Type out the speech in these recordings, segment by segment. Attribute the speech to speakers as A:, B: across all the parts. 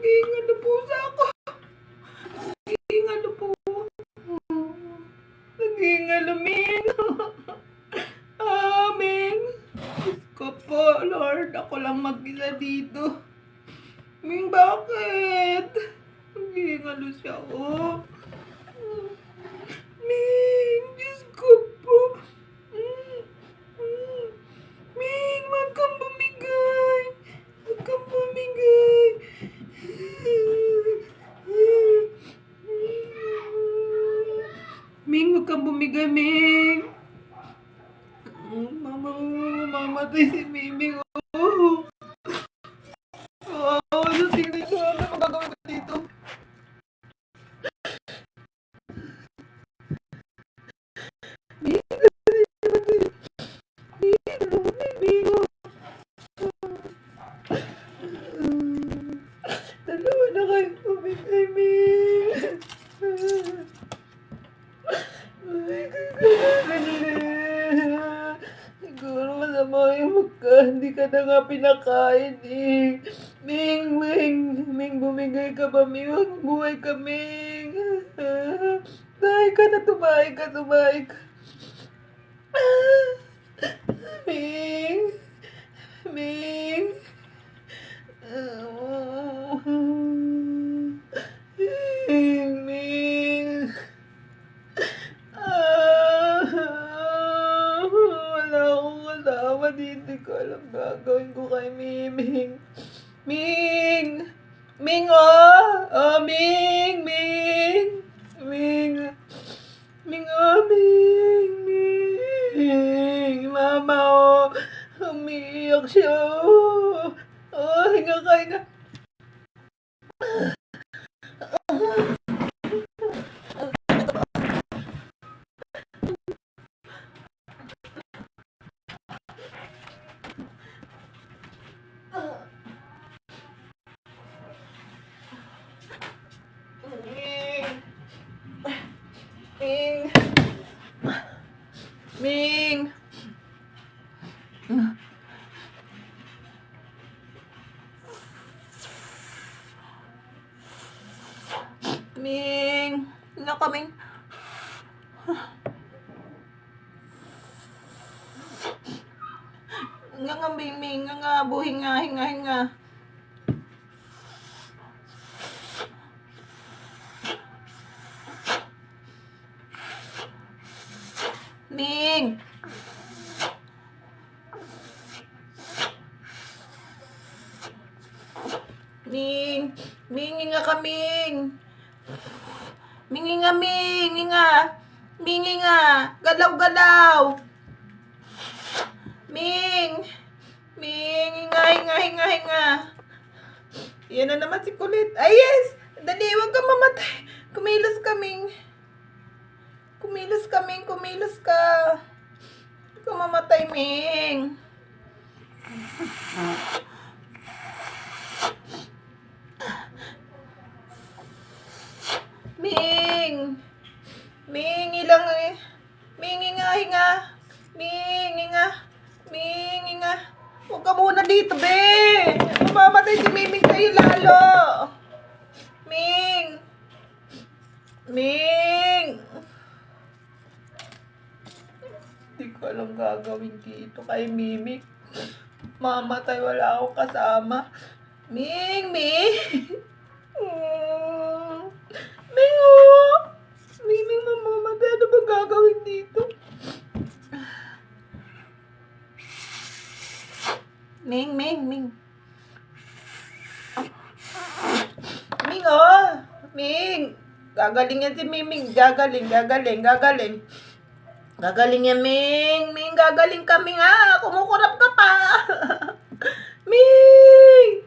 A: Nag-iingal na pusa ako. Nag-iingal na po. Nag-iingal na, Ming. Ming. Diyos ko po, Lord. Ako lang mag-isa dito. Ming, bakit? Nag-iingal na siya, oh. Ming, Diyos ko po. Ming, wag kang bumigay. Wag kang bumigay. Ming, wag kang bumigay, Ming. Mamatay si Miming, oh. Ano, tingnan ko. Ano magagawin ko dito? Ming, Ming, oh. Dalawa na kayo bumigay, Ming. Siguro masama yung hindi ka na nga pinakain, eh. Ming, bumigay ka ba, Ming? Huwag buhay ka, Ming. Tumahay ka na, tumahay ka. Ming, Ming. Ming. Wala akong kasama dito. Hindi ko alam gagawin ko kay Miming. Ming! Ming, oh! Oh, Ming! Ming! Oh, Ming! Mama, oh! Umiiyak siya, oh! Oh, hinga ka. Ming! Ming! Hinga ka, Ming. Hinga nga, Ming. Hinga nga, hinga. Ming! Ming, hinga ka, Ming. Ming, hinga. Ming, hinga. Galaw. Ming, hinga. Yan na naman si Kulit. Ay, yes! Dali, huwag kang mamatay. Kumilos ka, Ming. Kumilos ka. Huwag kang mamatay, Ming. Ming, ilang eh. Ming, hinga. Ming, hinga. Huwag ka muna dito, be. Mamamatay si Miming sa'yo lalo. Ming. Hindi ko alam gagawin dito kay Miming. Mamatay, wala akong kasama. Ming. Ming, oh. Miming, mamamatay. Ano ba gagawin dito? Ming. Ming, oh. Ming. Gagaling yan si Miming. Gagaling. Gagaling yan, Ming. Gagaling kami nga. Kumukurap ka pa. Ming.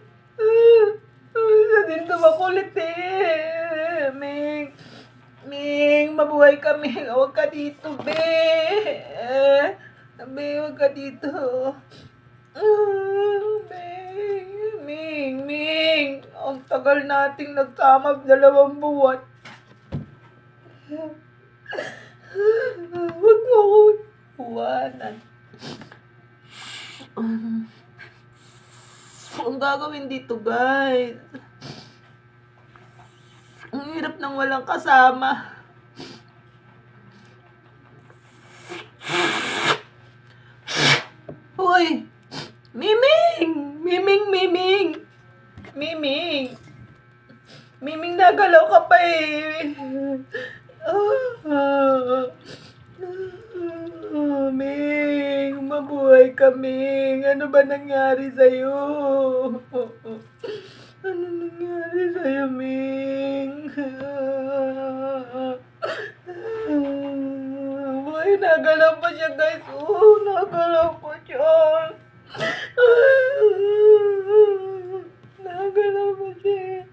A: Isa din ito makulit eh. Ming, mabuhay kami. Huwag ka dito, be. Huwag ka dito. Ming. Ang tagal nating nagsama, 2 buwan. Huwag mo ko iwanan. Ang gagawin dito, guys? nang walang kasama. Hoy! Miming! Miming, Miming! Miming! Miming, nagalaw ka pa eh. Ming, mabuhay ka, Ming. Ano ba nangyari sa'yo? Ano nangyari sa'yo, Ming? Boy, nagalaw pa siya, guys. Nagalaw pa siya. Nagalaw pa siya.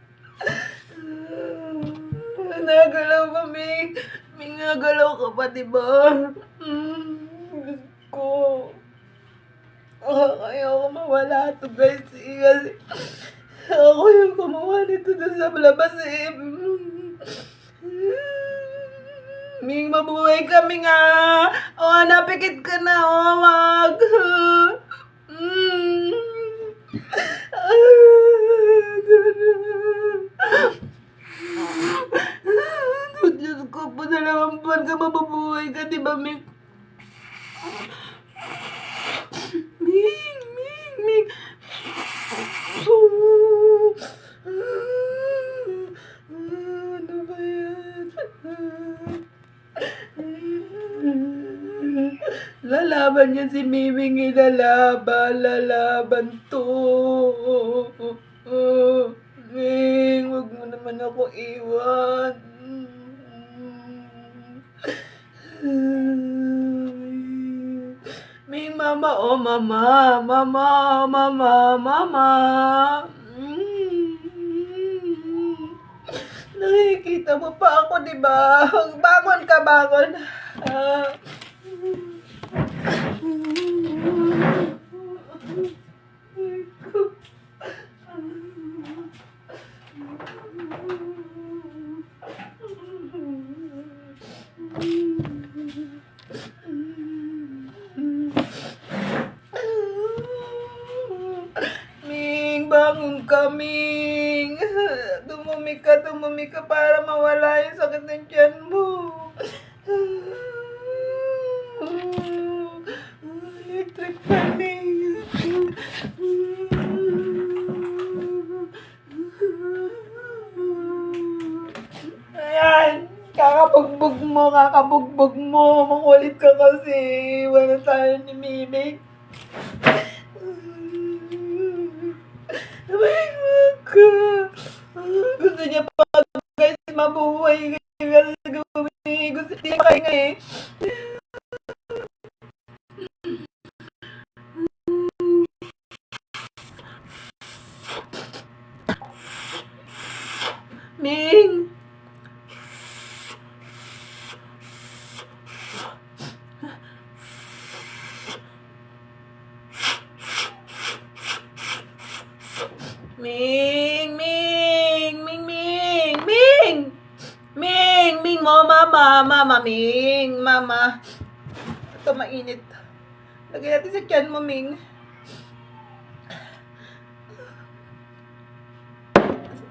A: Nagalaw pa, Ming. Ming, nagalaw ka pa, diba? Diyos ko. Ayoko mawala to, guys. Kasi ako yung gumawa nito doon sa labas eh. Ming, mabuhay kami nga. Napikit ka na. Wag. Diyos ko po, 2 buwan ka mabubuhay ka, di ba, Ming? Ming. Ano ba yan? Lalaban yan si Miming, lalaban to. Ming, wag mo naman ako iwan. Ming, mama, mama. Nakikita mo pa ako, di ba? Bangon ka, bangon. Ming, bangon ka, Ming. Dumumi ka para mawala yung sakit ng tiyan mo. Electric fan, Ming. Ayan, kakabugbog mo. Makulit ka kasi. Wala tayo ni Miming. Wag ka. Gusto niya pa, guys, mabuhay. Gusto niya makahinga eh. Ming! Ming, mama. Ito mainit. Lagyan natin sa tiyan mo, Ming.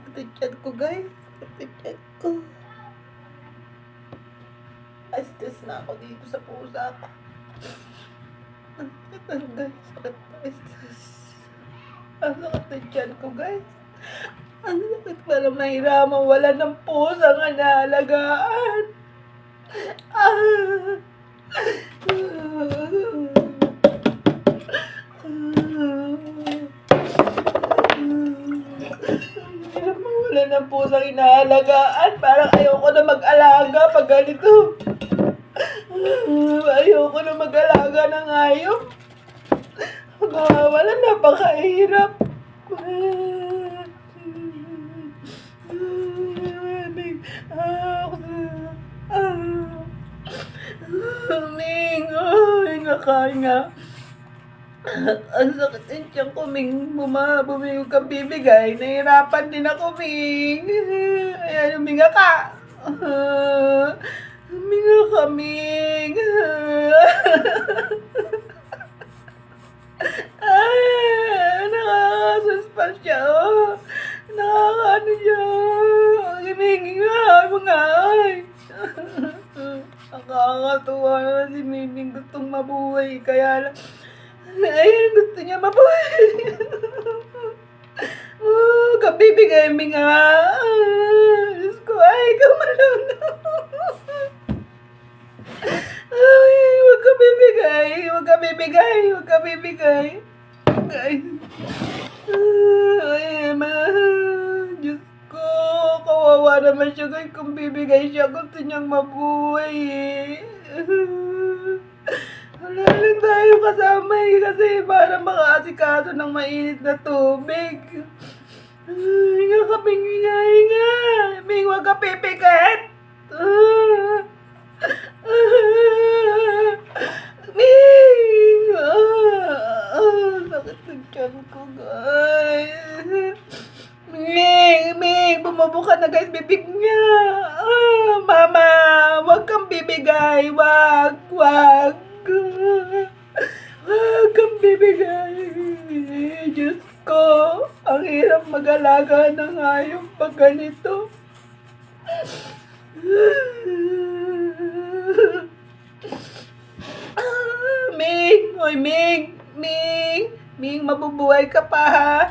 A: Ito tiyan ko, guys. Ito tiyan ko. Stress na ako dito sa pusa ko. Ang sakit, guys. Stress. Ang sakit ng tiyan ko, guys. Ang sakit pala, mahiraman. Wala ng pusa nga naalagaan. Hirap mawala ng pusang inaalagaan. Parang ayoko na mag-alaga pag ganito. Ayoko na mag-alaga ng hayop. Wala, napakahirap. Ming, hinga. Ang sakit din tiyan ko, Ming. Bumiyog kang bibigay. Nahirapan din ako, Ming. Ayan, huminga ka. Huminga ka, Ming. Nakakasuspan siya, oh. Nakakaano siya. Ming nga, mga ay. Nakakatuwa naman si Miming gustong mabuhay. Kaya lang, ayun, gusto niya mabuhay. Kabibigay mi nga. Diyos ko, ay, kamalun. Ay, huwag ka bibigay. Huwag ka bibigay. Huwag ka bibigay. Ay, Diyos ko, kawawa naman siya guys kung bibigay siya. Gusto niyang mabuhay eh. Wala lang tayo kasama eh, kasi para makaasikaso ng mainit na tubig. Hinga ka, Ming, hinga. Ming, huwag ka pipikit. Ming! Sakit ng tiyan ko, guys. Ming, bumubuka na guys, bibig niya. Mama, huwag kang bibigay. Huwag. Huwag kang bibigay. Diyos ko, ang hirap mag-alaga ng hayop pag ganito. Ming! Hoy, Ming! Ming, mabubuhay ka pa, ha?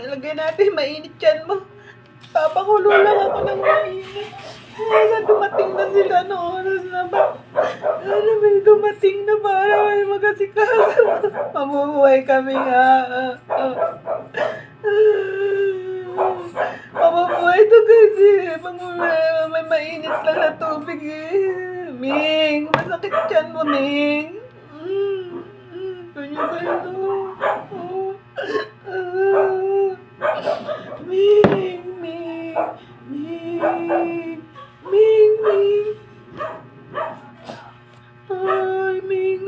A: Ilagay natin, mainit yan mo. Papakulo lang ako ng mainit. Dumating na sila noong oras na ba? May dumating na para may mag-asikaso. Mabubuhay kami nga. Mabubuhay to kasi. May mainit lang na tubig eh. Ming, masakit yan mo, Ming. Kanya ba ito? Ming. Ay, Ming,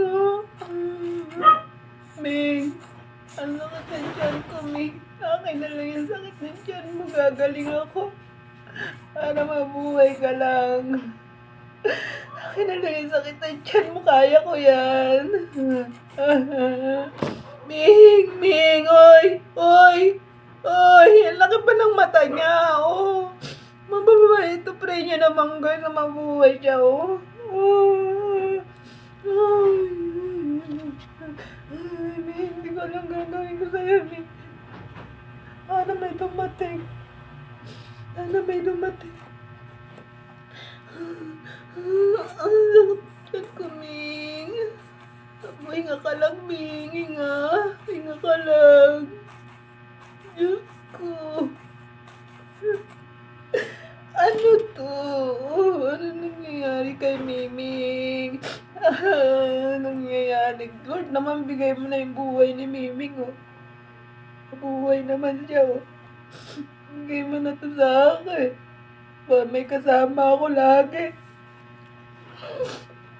A: Ming, ang sakit ng tiyan ko, Ming. Akin na lang yung sakit ng tiyan mo. Gagaling ako. Para mabuhay ka lang. Akin na lang yung sakit ng tiyan mo. Kaya ko yan. Ming, oy. Ang laki pa ng mata niya, oh. Mababae ito, pray niya naman guys na mabuhay siya, oh. Ming, hindi ko alam gagawin ko sa'yo, Ming. Sana may dumating. Ang sakit ko, Ming. Hinga ka lang, Ming. Hinga ka lang. Diyos ko. Ano to? Ano nangyayari kay Miming? Nangyayari? Lord naman, bigay mo na yung buhay ni Miming, oh. Buhay naman siya, oh. Bigay mo na to sa akin. May kasama ako lagi.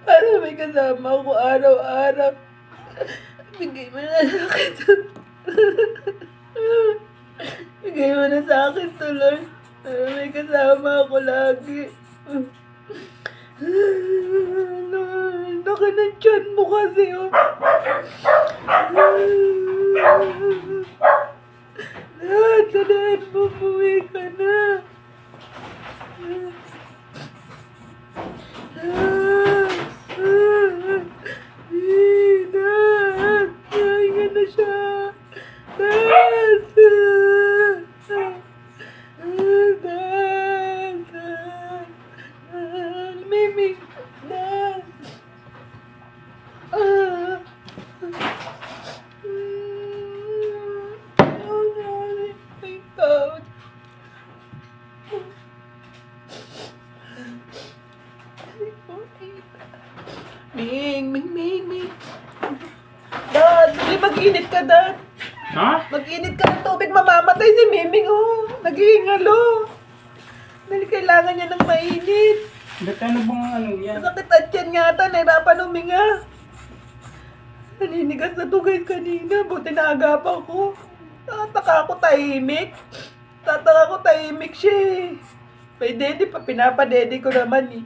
A: Para may kasama ako araw-araw. Bigay mo na sa akin to. Bigay mo na sa akin to, Lord. Para may kasama ako lagi. Laki ng tiyan mo kasi, oh. Lahat, bumuwi ka na. Nahinga na siya. Miming, Ming. Dad, mag-init ka, Dad.
B: Ha?
A: Mag-init ka ng tubig, mamamatay si Miming, oh. Naghihingalo. Dahil kailangan niya ng mainit.
B: Ba't ano bang ano yan?
A: Masakit at yan nga ata, nahirapan huminga. Naninigas na to guys kanina, buti naagapan ko. Tataka ako tahimik siya eh. May daddy pa, pinapadede ko naman eh.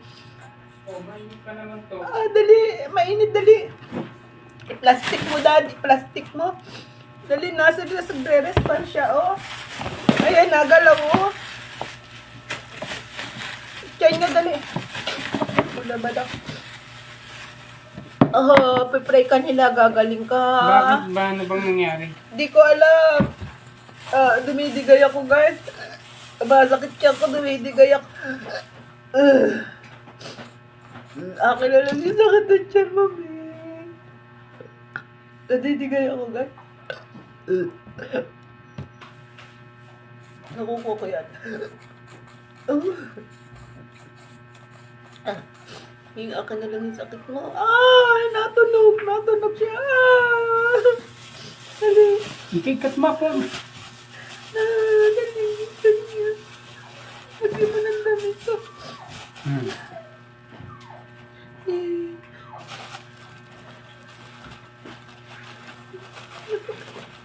B: Oh, mainit pa naman to.
A: Dali, mainit, dali. Plastic mo, daddy, plastic mo. Dali, nasa nagre-respond siya, oh. Ayan, nagalaw oh. Tiyan nga, dali. Bula-bala. Oh, pipray ka nila, gagaling ka.
B: Bakit ba? Ano bang nangyari?
A: Di ko alam. Dumidigay ako, guys. Masakit siya ko, dumidigay ako. Akin na lang yung sakit ng tiyan, mami. Nadidigay ako, guys. Nakuko ko yan. Yung akin na lang yung sakit mo. Ay, natunog. Natunog siya. Dali.
B: Ikikat mo po.
A: Dali. Dali. Lagi mo ng damit ko.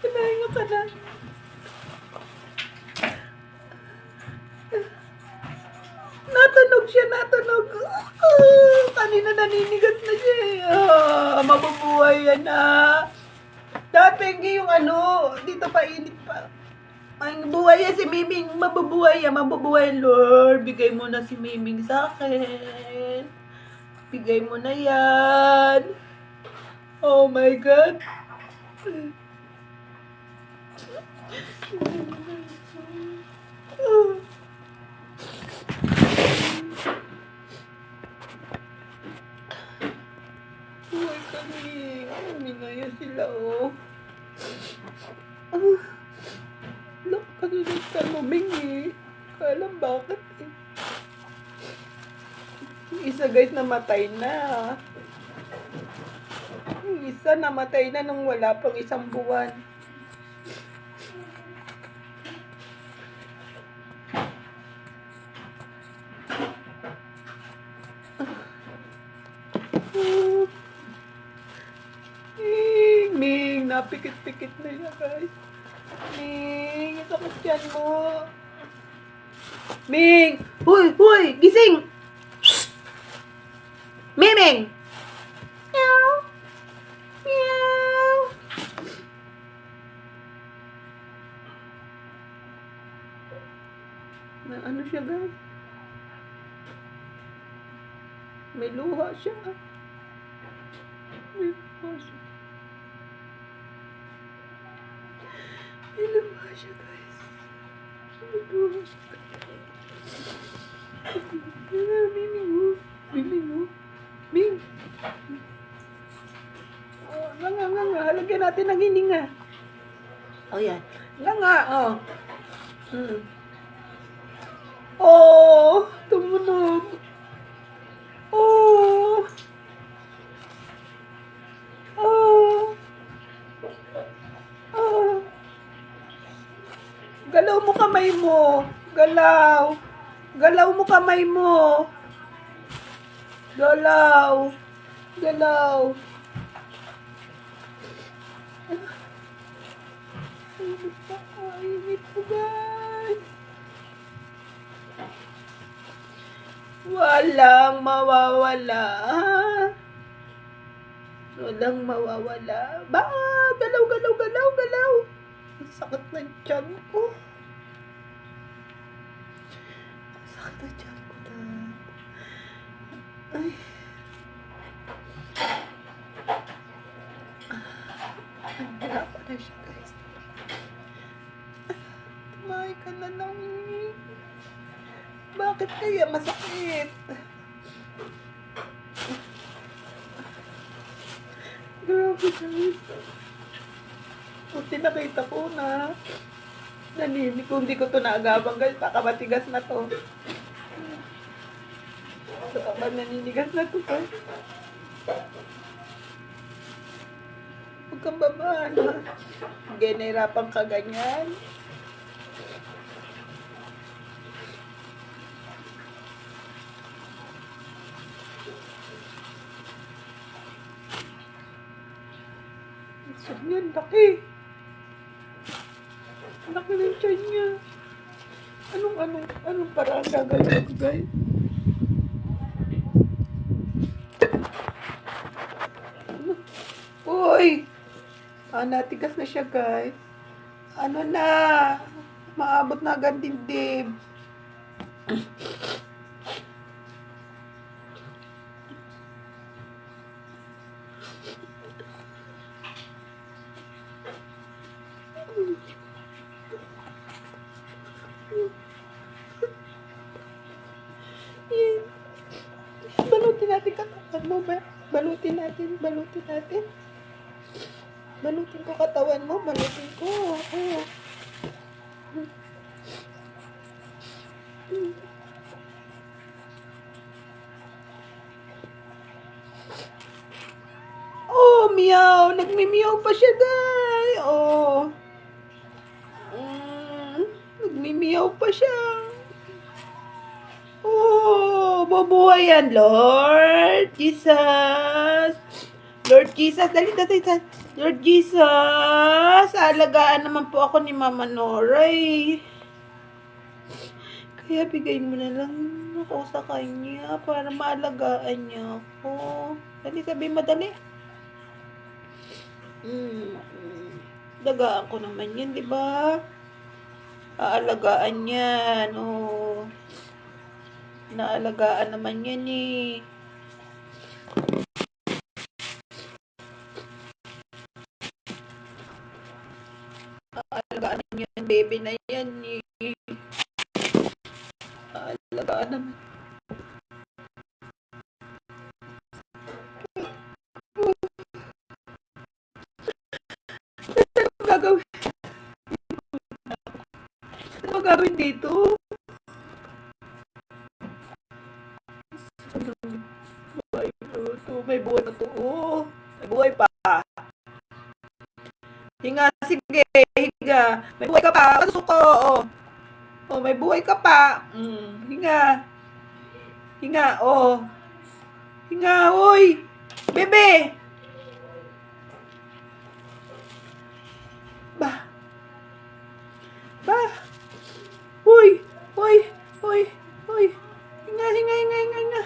A: Pinahinga ka na. Natunog siya, natunog. Kanina naninigas na siya eh. Mabubuhay yan Dati yung dito pa init pa. Ay, buhay yan si Miming. Mabubuhay yan, mabubuhay Lord. Bigay mo na si Miming sa akin. Bigay mo na yan. Oh my God. Buhay kami. Minaya sila, oh. Look, kanina ka luming eh. Kaalam bakit eh. Yung isa guys namatay na. Yung isa namatay na nung wala pang 1 buwan. Ming, napikit-pikit na yan, guys. Ming, sakit yan mo. Ming! Huy! Huy! Gising! Miming! Meow! Meow! Na ano siya, guys? May luha siya. May luha siya. May luha siya, guys. May luha siya. Miming mo. Miming mo. Ming. Oh, nga. Halagyan natin ng hininga. Oh, yan. Nga. Oh. Oh, tumunog. Oh. Oh. Oh. Galaw mo kamay mo. Galaw. Galaw mo kamay mo. Galaw. Galaw. Init po, guys. Walang mawawala. Walang mawawala. Galaw. Ang sakit ng tiyan ko. Ang sakit ng tiyan ko na. Ay. Wala pa na siya, guys. Tumahay ka na lang. Bakit kaya masakit? Grabe, guys. Buti nakita ko na nanini kung hindi ko ito naagabang, guys. Baka matigas na to. Baka naninigas na to, guys. Huwag kang babaan, ha? Generapan ka ganyan. Saan yan? Laki. Laki ng tiyan niya. Anong paraan gagawin ko, guys? Uy! Natigas na siya, guys. Ano na? Maabot na agad dibdib. Yan. Balutin natin katawan mo ba? Balutin natin. Balutin ko katawan mo, balutin ko. Oh. Oh, meow. Nagmi-meow pa siya, day. Oh. Nagmi-meow pa siya. Oh, mabuhay yan, Lord Jesus. Lord Jesus, dali. Lord Jesus, alagaan naman po ako ni Mama Noray. Kaya bigayin mo na lang ako sa kanya para maalagaan niya ako. Dali, sabi mo, dali. Dagaan ko naman yan, di ba? Aalagaan yan, oh. Naalagaan naman yan, eh. Aalagaan yan, baby na yan, eh. Aalagaan naman. Ano gagawin? Ano gagawin dito? May buhay na to. Oh. May buhay pa. Hinga, sige. Higa. May buhay ka pa. Pasuko. Oh, may buhay ka pa. Hinga. Hinga, oh. Hinga, oy. Bebe. Ba. Uy. Hinga. Hinga. Hinga.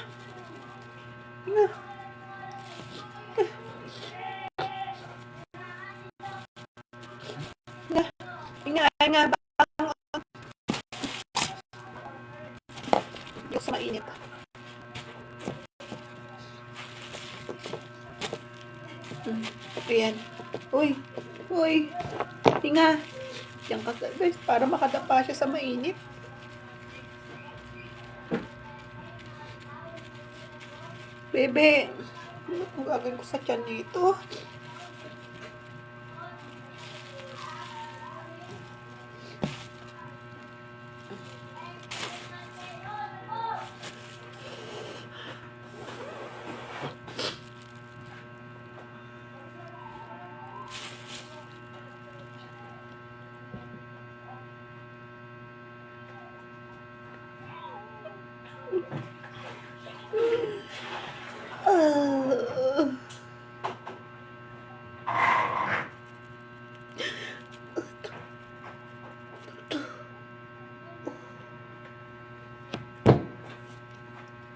A: Yung sa mainit. Ayan. Uy. Hinga. Diyan ka, guys, para makadapa siya sa mainit. Bebe, ano gagawin ko sa tiyan nito?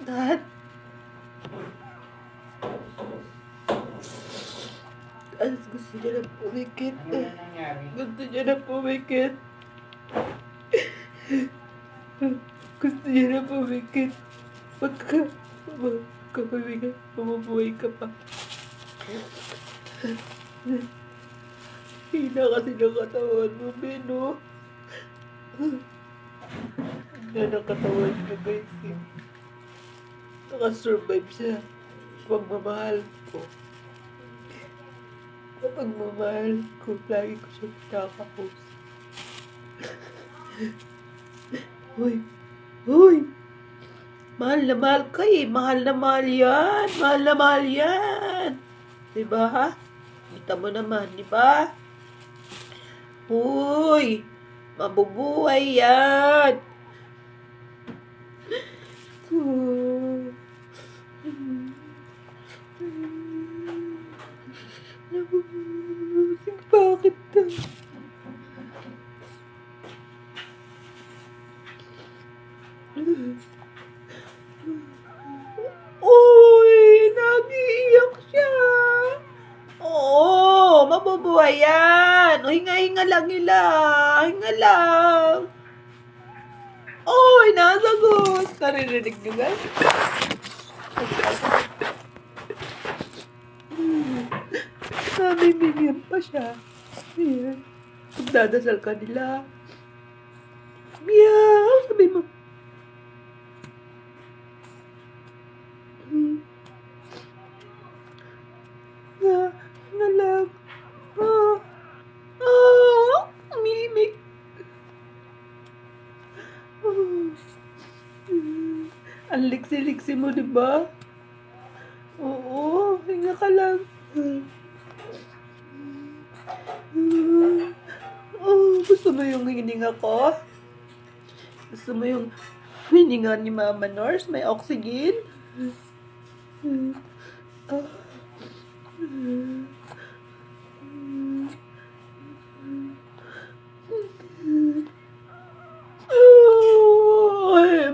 A: Dad? Gusto niya na pumikit. Gusto niya na pumikit. Pagka pumikit, mabubuhay ka pa. Hina kasi ng katawan mo, Beno. Hina ng katawan mo, guys. Nakasurvive siya. Pagmamahal ko. Lagi ko siya pinakausap. Uy! Mahal na mahal ka eh. Mahal na mahal yan. Diba ha? Kita mo naman, diba? Uy! Mabubuhay yan. Bakit ka? Uy! Nag-iiyak siya. Oo! Mabubuhay buhay yan. O, hinga-hinga lang nila. Hinga lang. Oy, nasagot. Naririnig niyo, guys? Namimigyan pa siya. Ayan. Magdadasal ka nila. Meow. Sabi mo. Nga lang. Umiimik. Ang liksi-liksi mo, di ba? Oo, hinga ka lang. Gusto mo yung hininga ko? Gusto mo yung hininga ni Mama Nurse? May oxygen?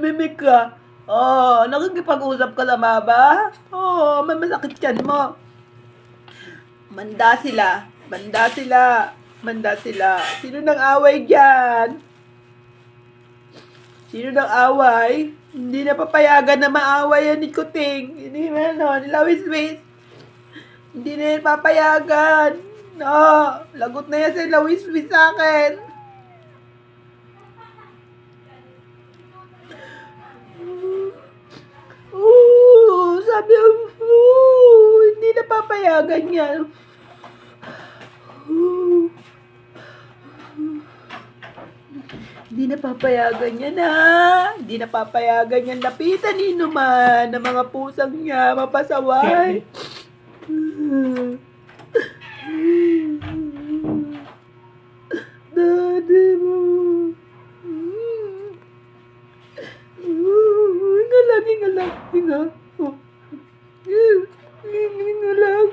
A: Mimik ka. Nakikipag-usap ka na ba? May masakit yan mo. Manda sila. Manda sila. Manda sila. Sino nang away dyan? Sino nang away? Hindi na papayagan na maaway yan ni Kuting. Hindi ni Lawis-Wis. Hindi na yan papayagan. Lagot na yan si Lawis-Wis sa akin. Sabi hindi na papayagan yan. Hindi na papayagan yan, ha? Hindi na papayagan yan. Lapitan ni naman ng mga pusang niya, mapasaway. Daddy mo. Hinga lang, hinga lang. Hinga. Hinga lang.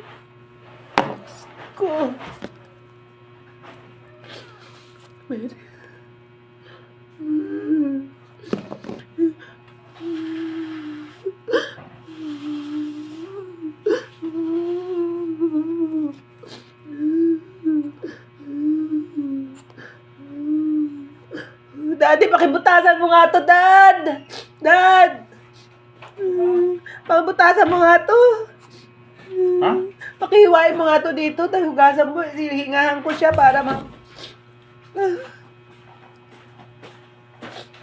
A: Ko. Wait. Daddy, pakibutasan mo nga to, Dad! Dad! Pakibutasan mo nga to.
B: Ha?
A: Pakihiwain mo nga to dito. Hugasan mo. Hihingahan ko siya para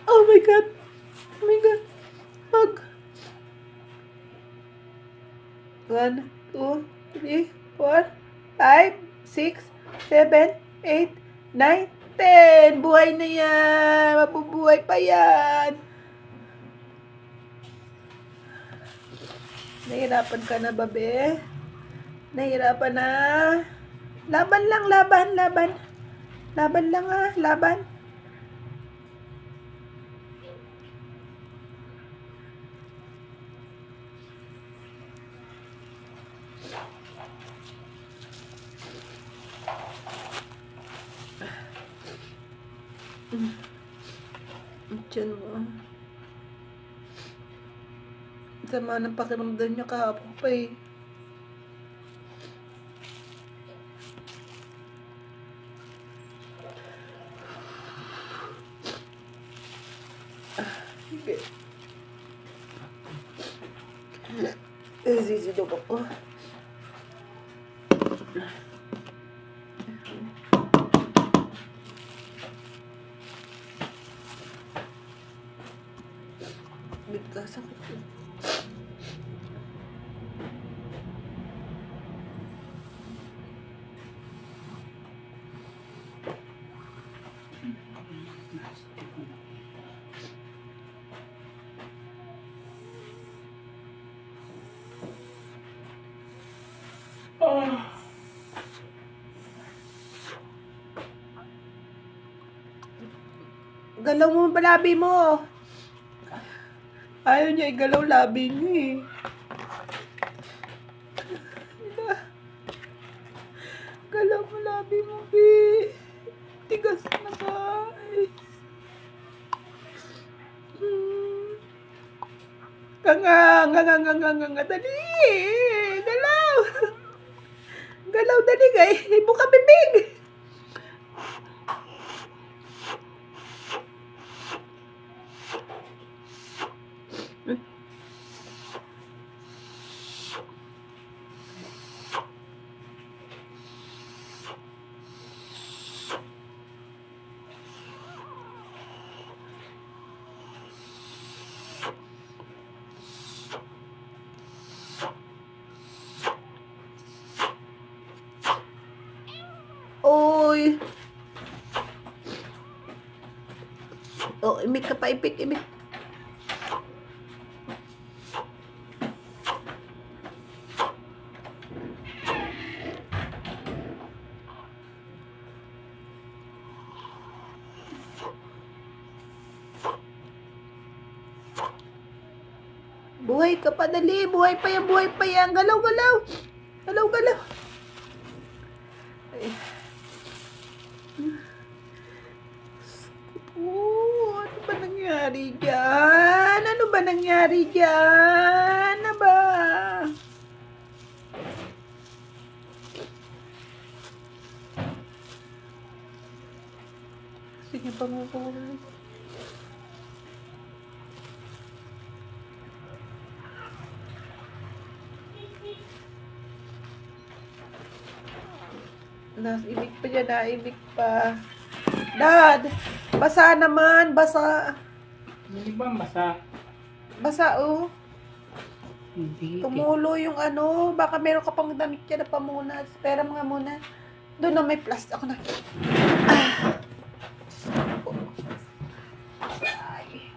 A: Oh my God. Oh my God. 1, 2, 3, 4, 5, 6, 7, 8, 9, 10. Buhay na yan. Mabubuhay pa yan. Nahirapan ka na, babe? Nahirapan na? Laban lang, laban, laban. Laban lang, ha? Laban. Diyan mo. Sama ng pakiramdam niya kahapon pa eh. Sige. Sisidog ako. Sakit yun. Galaw mo pa labi mo. Ayaw niya igalaw labi niya eh. Galaw mo labi mo, B. Tigas na guys. Dali. Galaw. Galaw dali kay. Buka bibig. Oy. Oh, imik ka pa, imik. Buhay ka pa, dali. Buhay pa yan. Galaw. Galaw. Ay. Oh, ano ba nangyari dyan? Ano ba? Sige, pangukulang. Naibig pa dyan, naibig pa. Dad, basa naman, basa.
B: Hindi ba basa?
A: Basa, oh.
B: Hindi.
A: Tumulo yung ano, baka meron ka pang damit dyan na pamunas. Pera mga muna. Doon na may plastic ako na. Ay.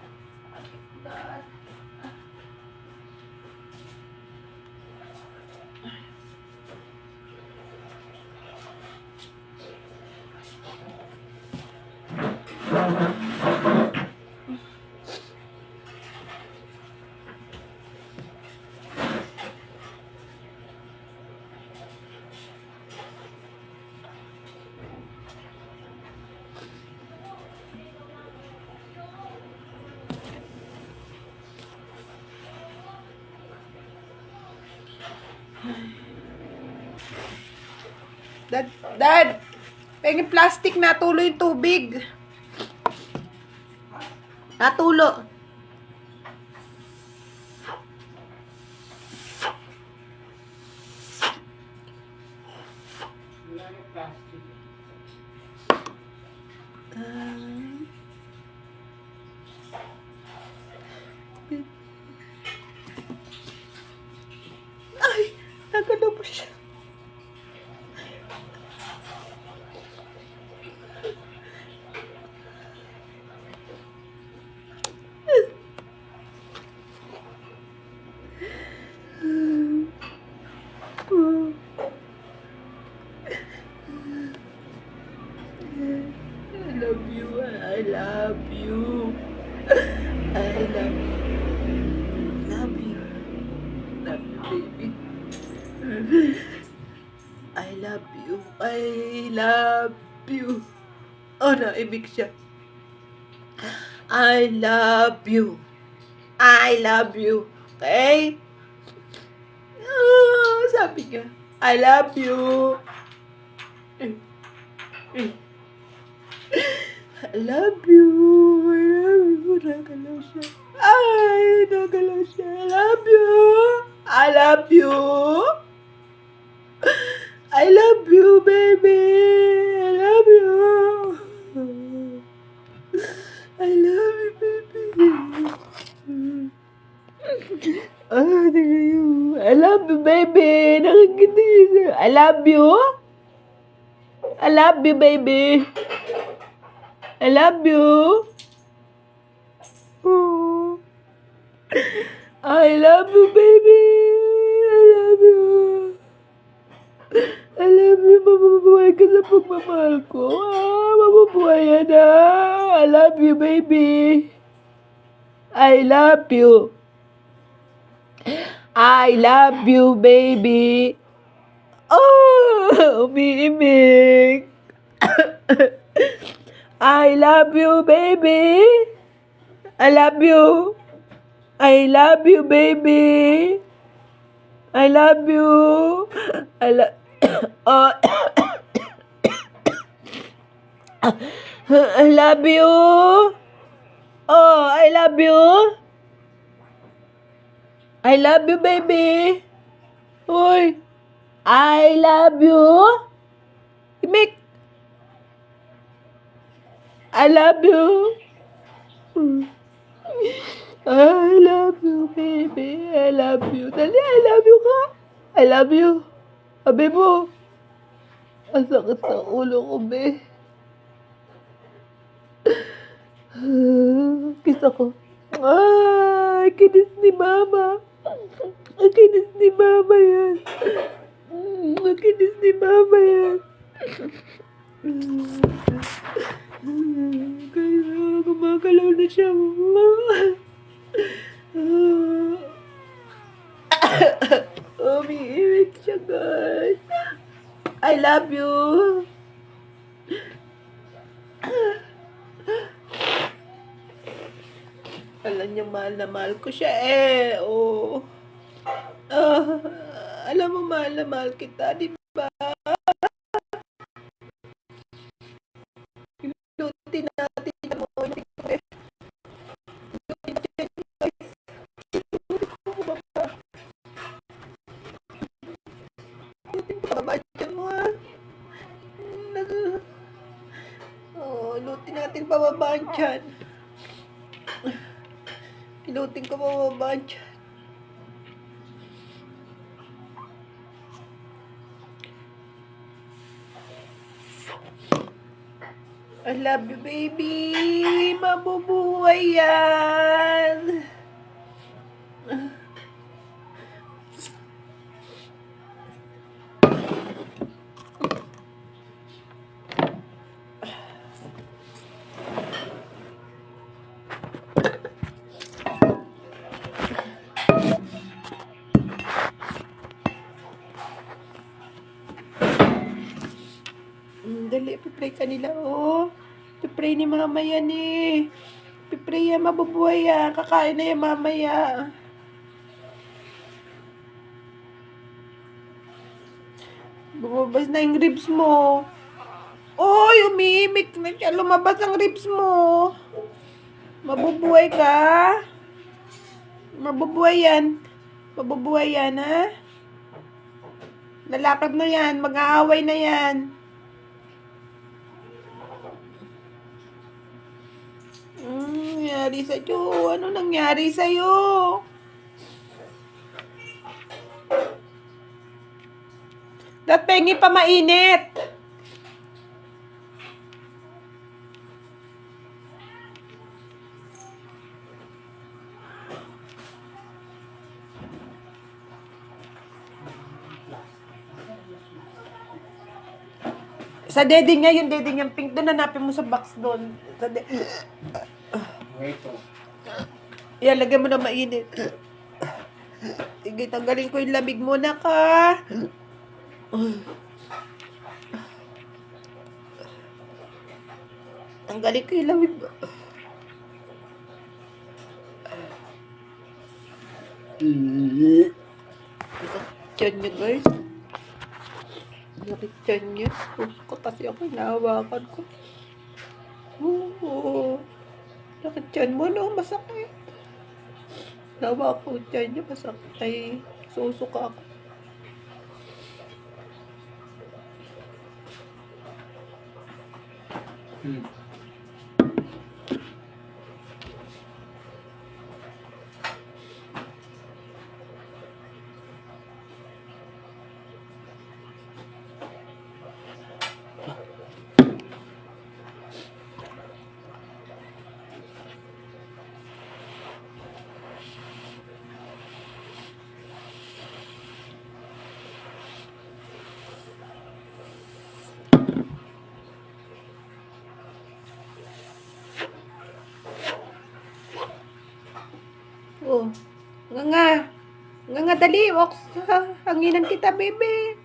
A: Dad. Dad, pengin plastic, natulo yung tubig. Natulo.
B: Wala yung plastic.
A: Ay, nagano po siya. I love you. Love you, baby. I love you. Oh, naibig siya. I love you. Okay? Oh, sabi niya. I love you. I love you. Nagalaw siya. I love you. I love you, baby. I love you. I love you, baby. I love you, baby. Nakikita niyo. I love you, baby. I love you. Oh. I love you, baby. I love you. Mabubuhay ka sa pagmamahal ko. Mabubuhay yan na. I love you, baby. I love you. I love you, baby. Oh, umiimik. I love you, baby. I love you. I love you, baby. I love you. Oh, I love you. Oh, I love you. I love you, baby. Uy, I love you. Imik, I love you. I love you, baby. I love you. Dali, I love you ka. I love you. Sabi mo, ang sakit sa ulo ko, be. Kiss ako. Ay, kinis ni mama. Ang kinis ni mama yan. Ang kinis ni mama yan. Kaya gumagalaw na siya. Umiiwit siya, guys. I love you. Alam niya, mahal na mahal ko siya eh. Oh. Alam mo, mahal na mahal kita, di ba? Inutin natin mo. Babadyan mo ha. Oh, inutin natin pababaan dyan. Inutin ko pababaan dyan. I love you, baby. Mabubuhay yan. Dali, pipray ka nila, oh. Pipray ni mama yan, eh. Pipray yan, mabubuhay yan. Kakain na yan mamaya. Bumabas na yung ribs mo. Oy, umimik na siya. Lumabas ang ribs mo. Mabubuhay ka. Mabubuhay yan. Mabubuhay yan, ha? Lalakad na yan. Mag-aaway na yan. Nangyari sa'yo? Ano nangyari sa'yo? Dapengi pa mainit. Sa dede niya, yung dede niyang pink doon, hanapin mo sa box doon. Sa
B: Ito.
A: Yan, lagyan mo na mainit. Sige, tanggalin ko yung lamig muna ka. Tanggalin ko yung lamig mo. Tiyan niyo, guys. Nakit tiyan niyo. Ko kasi ako, nahawakan ko. Oo. Nakit tiyan mo, no? Masakit. Nahawakan ko tiyan niyo, masakit. Ay, susuka ako. Oh, nga. Nga, dali. Walk sa hanginan kita, baby.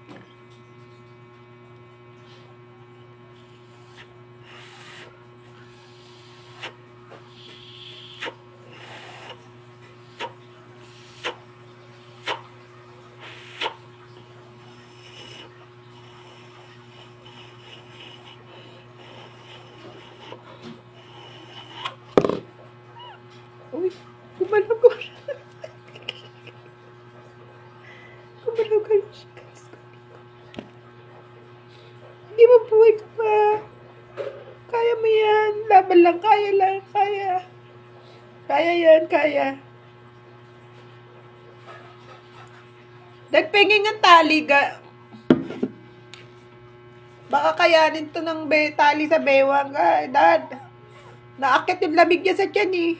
A: lang, kaya lang, kaya. Kaya yan, kaya. Dad, pingin ng tali, baka kayanin to ng tali sa bewang. Ay, Dad. Naakit yung lamig niya sa tiyan eh.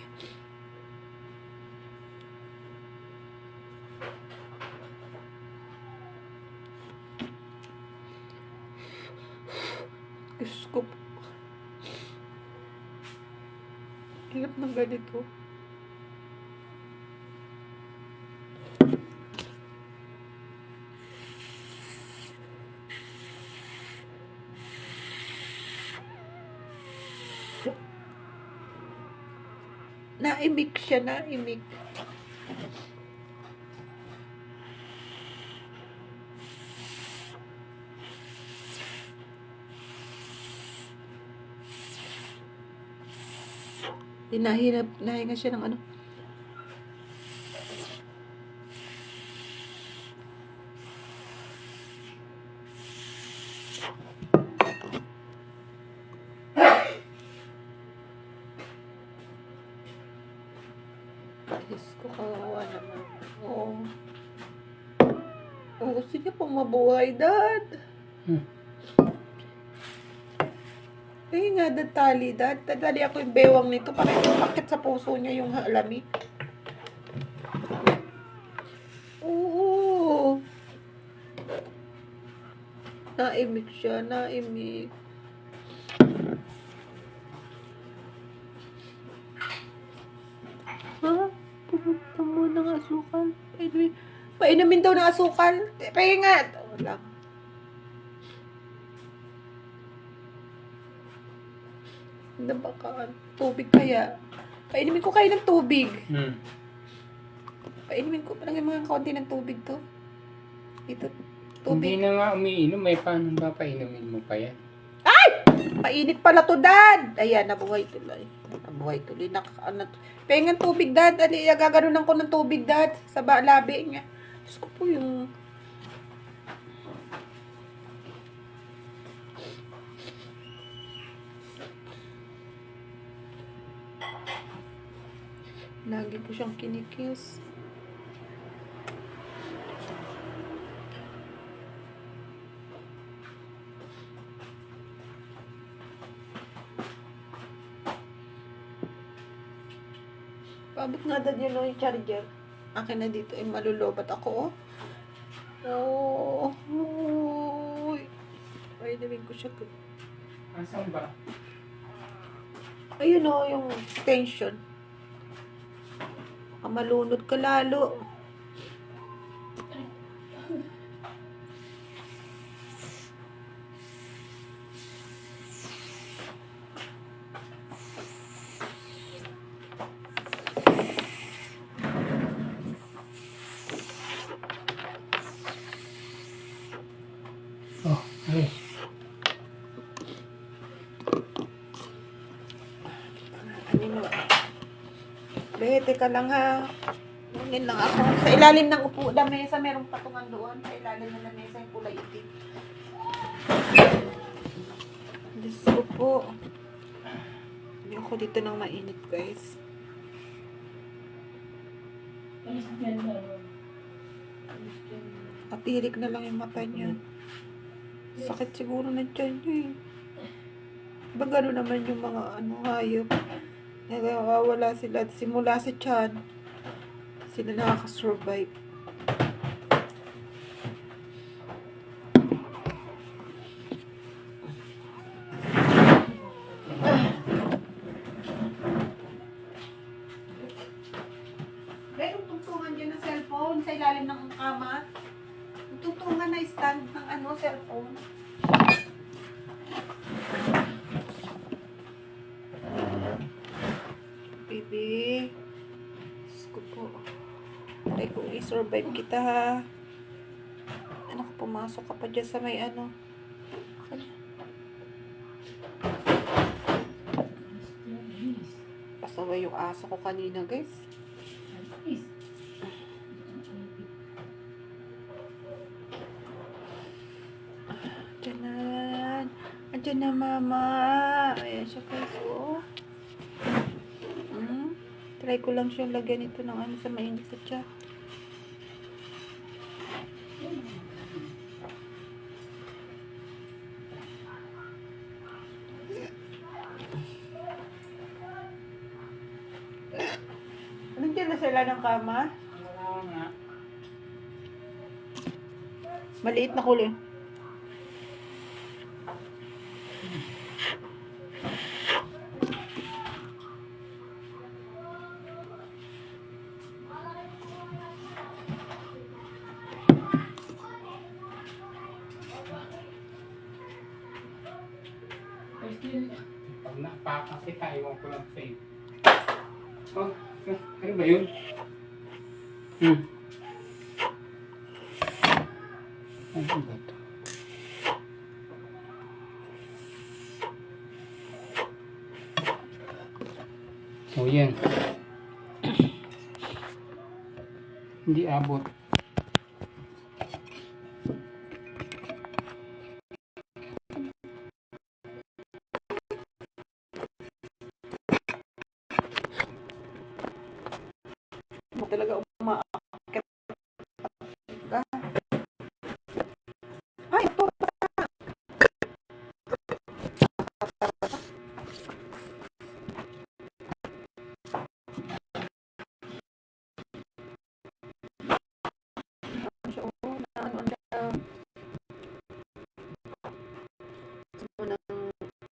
A: Diyos ko. Hirap ng ganito. Naimik siya, naimik. Nahinga siya ng ano. Diyos ko, kawawa naman. Oo. Oo, sige pong mabuhay, Dad. Eh nga, Dad, tali, Dad. Tali ako yung bewang nito. Parang pakit sa puso niya yung lamig. Oo. Naimik siya, naimik. Ha? Pumunta mo ng asukal. Painumin daw ng asukal. Pahing nga. Wala. Hindi baka tubig kaya. Painumin ko kayo ng tubig. Painumin ko. Parang yung mga kaunti ng tubig to. Ito.
B: Hindi
A: Tubig.
B: na nga umiinom. May paano ba painumin mo pa yan?
A: Painit pala to, Dad. Ayan, nabuhay tuloy. Nabuhay tuloy. Pengan tubig, Dad. Ali, gaganunan ko ng tubig, Dad. Sa labi niya. Diyos ko po yung... Lagi ko siyang kinikis. Paabot nga, Dad, yun yung charger. Akin na dito, malulobat ako, oh. Oh. Painumin ko siya.
B: Asan ba?
A: Ayun o, yung extension. Malunod ka lalo.
B: Oh, ay.
A: Teka lang ha. Nungin lang ako. Sa ilalim ng upo na mesa, merong patungan doon. Sa ilalim ng mesa yung kulay itim. Diyos ko po. Hindi ako dito nang mainit, guys. Patirik na lang yung mata niya. Sakit siguro ng tiyan niya eh. Ba gano'n naman yung mga hayop. Nagawawala sila. Simula sa tiyan, sila nakakasurvive. Meron tungtungan dyan ng cellphone sa ilalim ng kama. Tungtungan na stand ng cellphone. Baby. Diyos ko po. Ay, kung i-survive kita ha. Anak, pumasok ka pa dyan sa may pasaway yung aso ko kanina, guys. Andyan na. Andyan na, mama. Ayan siya, guys. Oh. Try ko lang siyang lagyan ito ng ano sa mainit sa tiyan. Nandiyan na sila ng kama?
B: Wala nga.
A: Maliit na kulay.
B: Ay, still. Pag napaka kita, iwan ko lang sa'yo. Oh, ano ba yun? Ano ba ito? Oh, yan. Hindi abot.
A: Mo talaga umaakit ka. Ay, ito. Ano siya?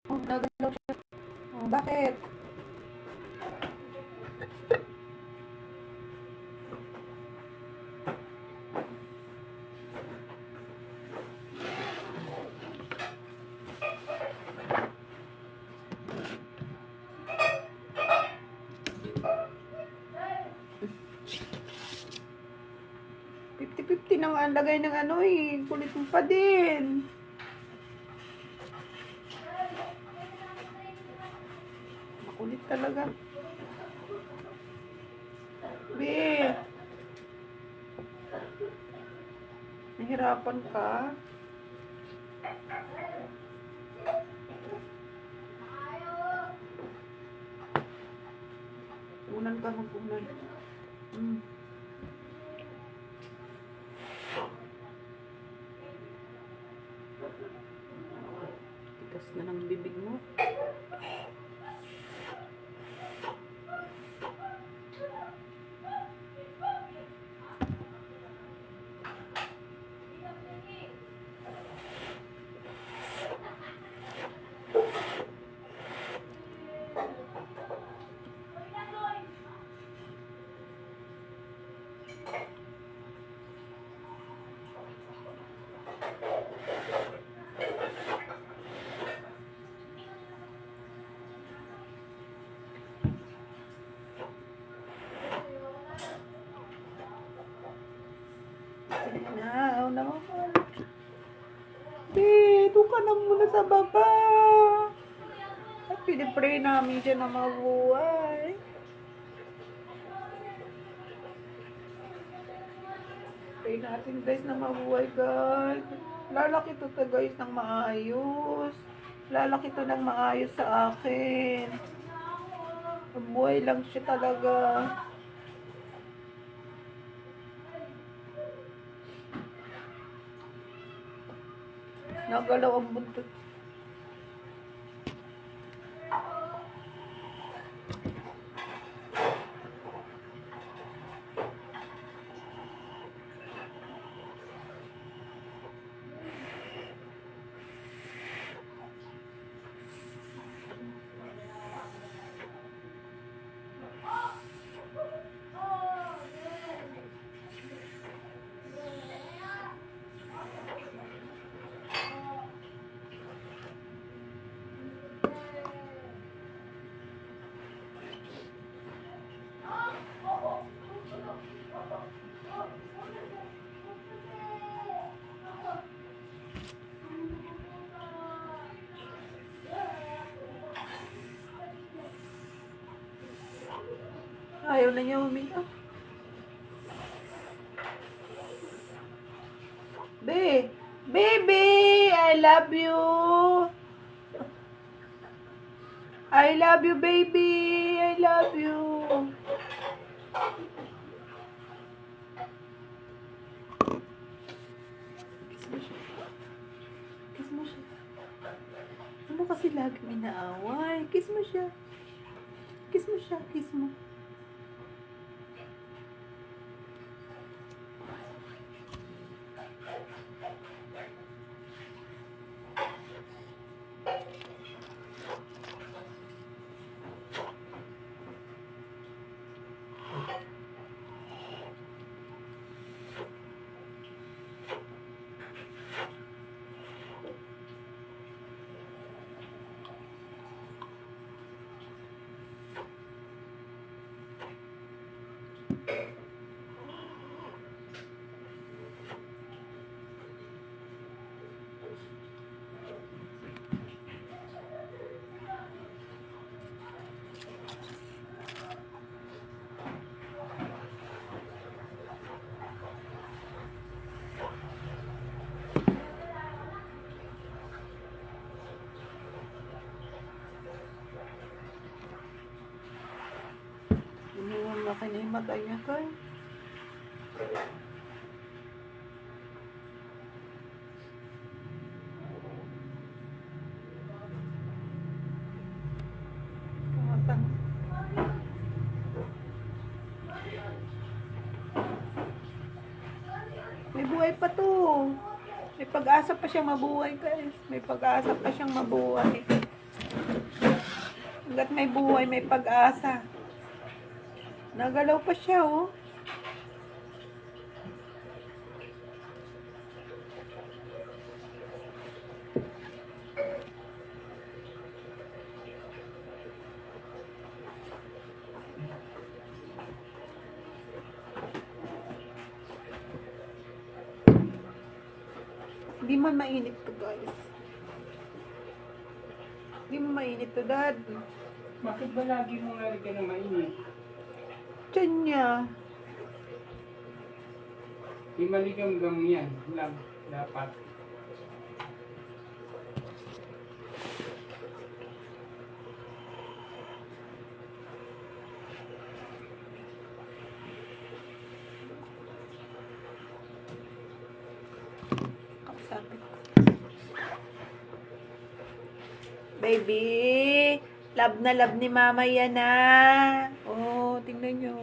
A: Oh, nagalaw siya. Oh, bakit? Fifty-fifty nang ang lagay ng ano eh. Kulit mo pa din. Makulit talaga. Be. Nahirapan ka. Unan ka, mag-unan. Tigas na ng bibig mo. Sige na, ayaw naman ko. Doon ka na muna sa baba. At pinipray namin dyan na mabuhay. Pray natin guys na mabuhay guys. Lalaki to guys ng maayos. Lalaki to ng maayos sa akin. Mabuhay lang siya talaga. Nagalaw ang buntot. Ayaw na niya umiyak. Baby, I love you. I love you, baby. I love you. Kiss mo siya. Kiss mo siya. Ano kasi laging inaaway? Kiss mo siya. Kiss mo siya. Kiss mo. Laki na yung mata niya, Kay. Kamatang. May buhay pa to. May pag-asa pa siyang mabuhay, guys. May pag-asa pa siyang mabuhay. Hanggat may buhay, may pag-asa. Nagalaw pa siya, oh. Hindi man mainit to, guys. Hindi man mainit to, Dad.
B: Bakit ba lagi mo nalagyan ng mainit?
A: Tiyan niya.
B: May maligamgam yan. Dapat.
A: Kausapin ko. Baby, love na love ni mama yan, ah. Oh, tingnan nyo.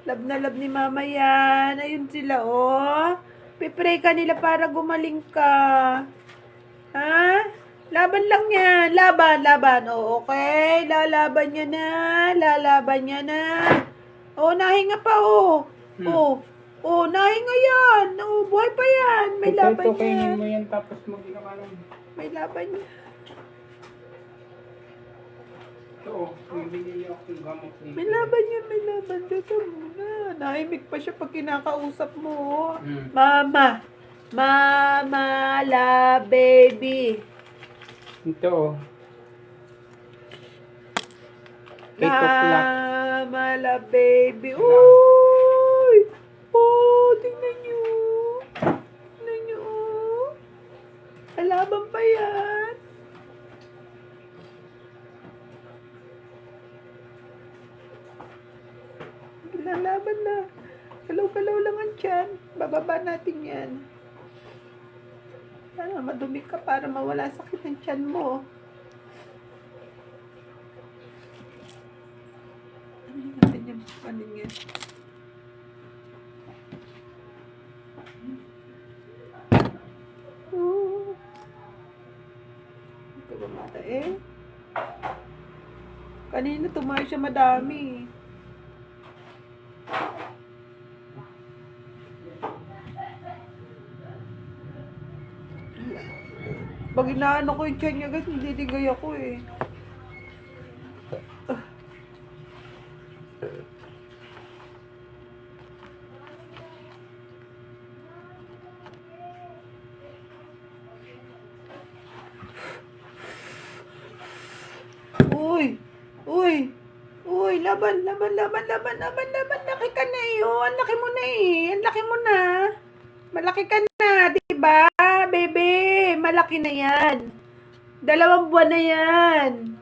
A: Love na love ni mama yan. Ayun sila, oh. Pipray ka nila para gumaling ka. Ha? Laban lang yan. Laban, laban. Oh, okay. Lalaban niya na. Lalaban niya na. Oh, nahinga pa, oh. Oh. Oh, nahinga yan. Oh, buhay pa yan. May laban
B: Ito, kainin
A: yan.
B: mo yan tapos mag-ginawa ng...
A: May laban yan.
B: Ito, binili ako ng gamot dito.
A: May laban yan, may laban. Dito muna. Nahimik pa siya pag kinakausap mo. Mama. Mama, la baby.
B: Ito, 8 o'clock.
A: Mama, la baby. Uy! Oh, tingnan nyo. Tingnan nyo, oh. Alaban pa yan. Lalaban na. Kalaw-kalaw lang ang tiyan. Bababa natin yan. Sana madumi ka para mawala sakit ng tiyan mo. Ano natin yung panin yan? Oh. Ito ba mata eh? Kanina tumayo siya madami. Pag inaano ko yung tiyan niya, guys, nadidigay ako eh. Uy! Uy! Uy! Laban! Laban! Laban! Laban! Laban! Laban! Laki ka na eh! Oh, ang laki mo na eh! Ang laki mo na! Malaki ka na! Diba? Baby! Malaki na yan! 2 buwan na yan!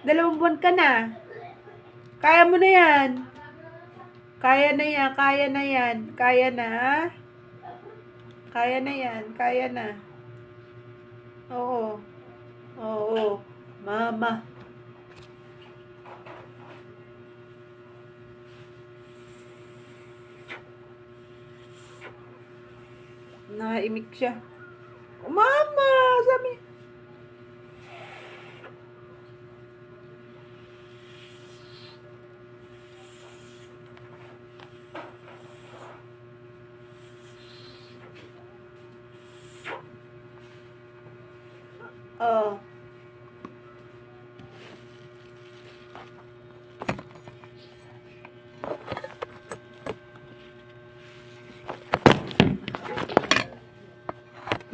A: 2 buwan ka na! Kaya mo na yan! Kaya na yan, kaya na yan. Kaya na. Kaya na yan, kaya na. Oo. Oo. Mama. Naimik siya. Mama! Sabi. Oh.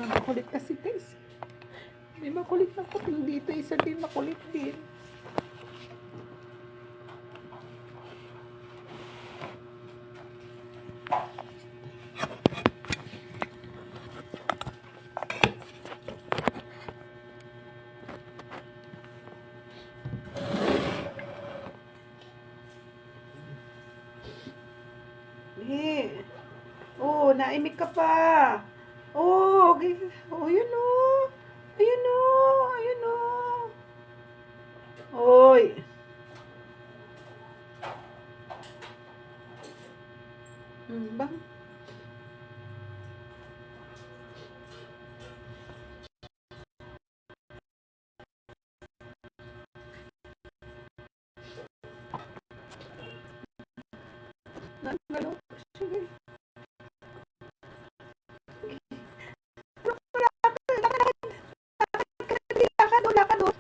A: Makulit kasi guys. May makulit na kuting dito. Isa din makulit din. Eh. Oh, naimik ka pa. Oh, okay. Oh, yun oh. Ayun oh. Ayun oh. Oy. Bang. Nagano. Sige. Lakad oh, lakad oh.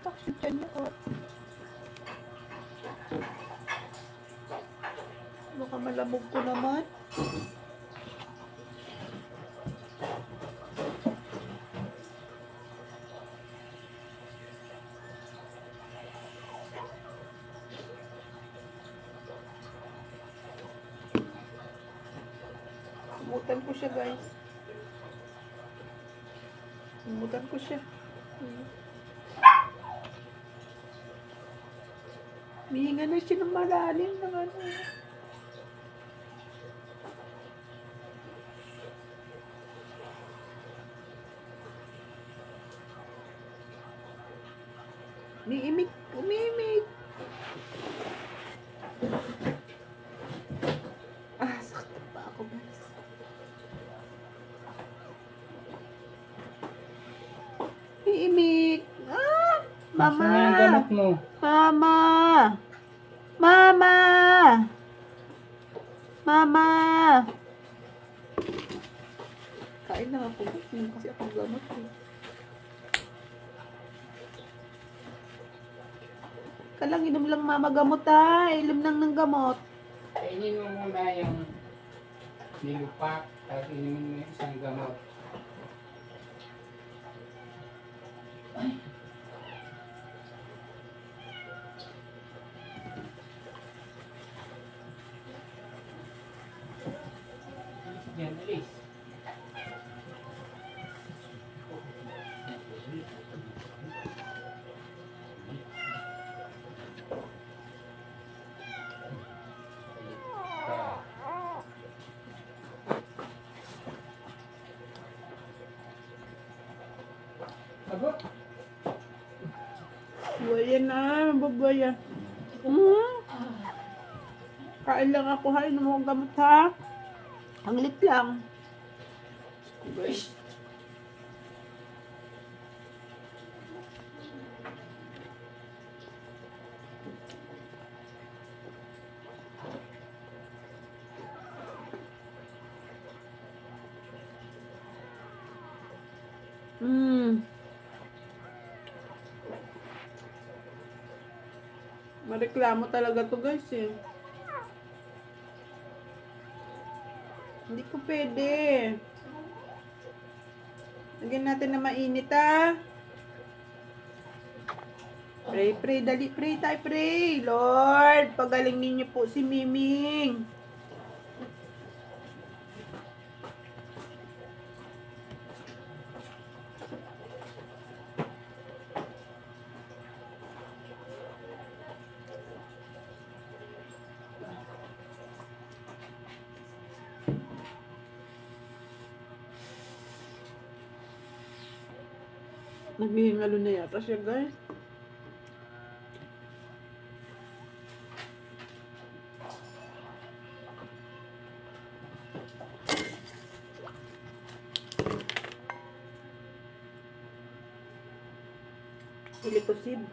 A: Bakit dyan niya oh. Baka malamog ko naman. Sumutan ko siya guys. Sumutan ko siya. Mihinga na siya ng malalim ng ano. Umiimik. Umiimik. Ah, sakit pa ako guys. Umiimik. Ah, mama.
B: Saan ang gamot mo?
A: Mama. Mama. Mama. Kain na ako. Kasi akong gamot eh. Kalang inom lang mama gamot ha. Inom lang ng gamot.
B: Kainin mo muna yung nilupak, tapos inumin mo yung isang gamot. Yan, alis. Abo.
A: Buwaya na. Buwaya. Kain lang ako ha. Inom akong gamot ha. Ang lit lang.
B: Guys.
A: Mareklamo talaga to guys eh. Hindi ko pwede. Lagyan natin na mainit ha. Pray, pray, dali, pray tayo, pray. Lord, pagaling ninyo po si Miming. Naghihingalo na yata siya, guys. Ilikosid.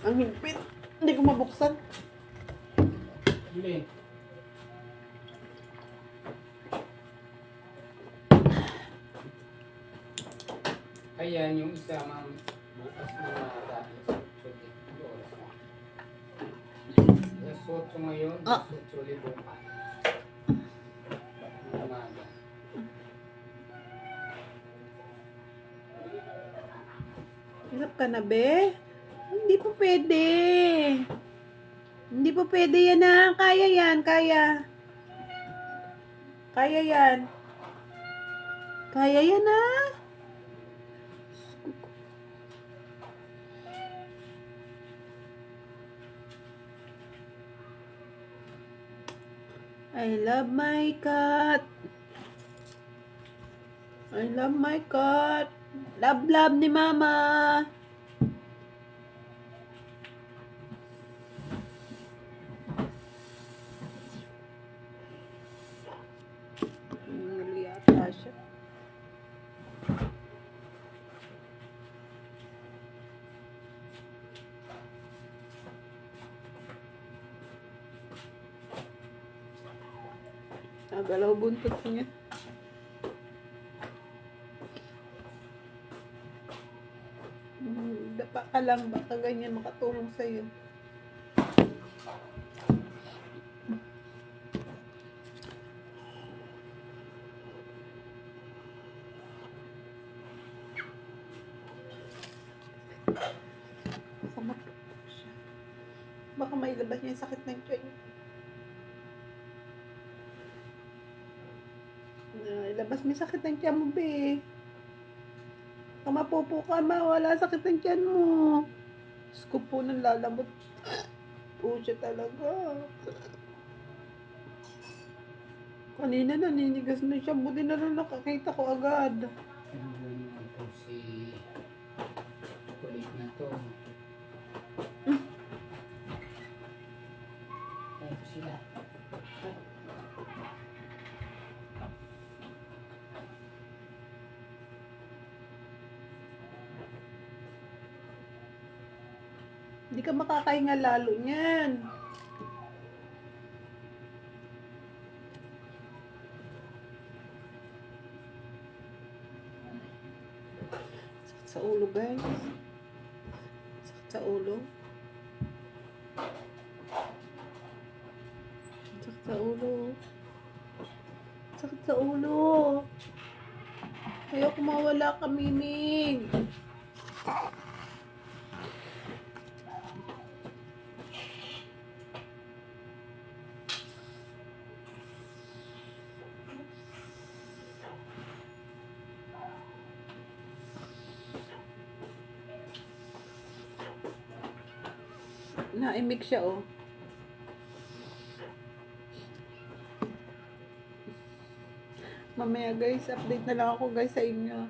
A: Ang higpit. Hindi ko mabuksan.
B: Bilhin. Ayan, yung isa, ma'am. Bukas na maaga. Alas 8 ngayon,
A: Ah.
B: alas 8 ulit bukas. Umaga.
A: Hirap ka na, be? Hindi po pwede. Hindi po pwede yan, ha? Kaya yan, kaya. Kaya yan. Kaya yan, ha? I love my cat. I love my cat. Love, love ni mama. Yata siya. Nagalaw buntot niya. Dapa ka lang, baka ganyan makatulong sa'yo. Sama po siya. Baka mailabas niya yung sakit ng tiyan. Ilabas mo yung sakit ng tiyan mo, be. Kamapopo ka, mawala sakit ng tiyan mo. Diyos ko po nang lalabot po siya talaga. Kanina naninigas na siya. Buti na lang nakakita ko agad.
B: Ano naman po si kulit na to. Ano po sila?
A: Hindi ka makakahinga lalo niyan. Sakit sa ulo, guys. Sakit sa ulo. Sakit sa ulo. Sakit sa ulo. Ayoko mawala ka, Miming. Naimik siya, oh. Mamaya, guys, update na lang ako, guys, sa inyo.